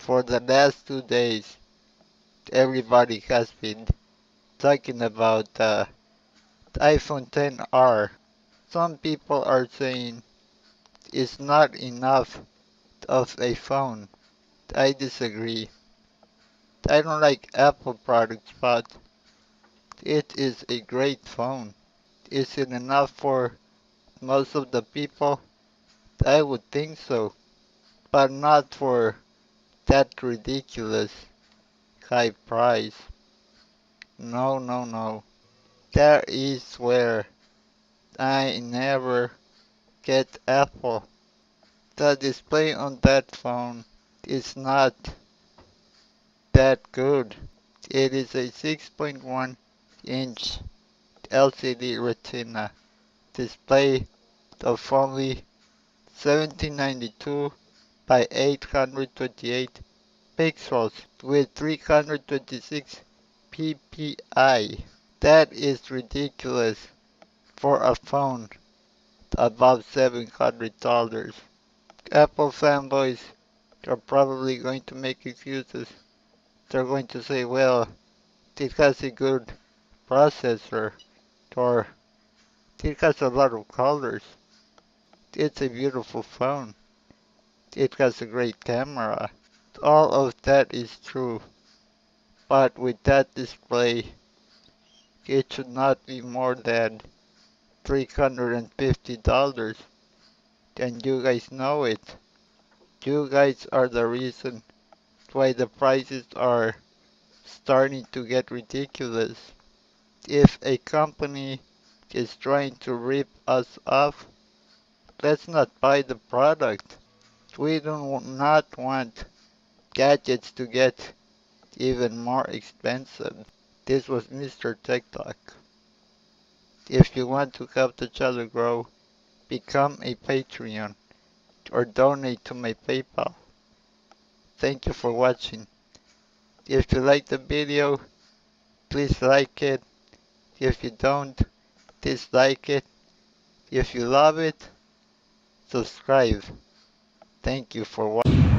For the last 2 days, everybody has been talking about the iPhone XR. Some people are saying it's not enough of a phone. I disagree. I don't like Apple products, but it is a great phone. Is it enough for most of the people? I would think so, but not for that ridiculous high price. No, no, no. That is where I never get Apple. The display on that phone is not that good. It is a 6.1 inch LCD Retina display of only 1792 by 828 pixels with 326 ppi. That is ridiculous for a phone above $700. Apple fanboys are probably going to make excuses. They're going to say, well, it has a good processor, or it has a lot of colors. It's a beautiful phone. It has a great camera. All of that is true. But with that display, it should not be more than $350. And you guys know it. You guys are the reason why the prices are starting to get ridiculous. If a company is trying to rip us off, let's not buy the product. We do not want gadgets to get even more expensive. This was Mr. Tech Talk. If you want to help the channel grow, become a Patreon or donate to my PayPal. Thank you for watching. If you like the video, please like it. If you don't, dislike it. If you love it, subscribe. Thank you for watching.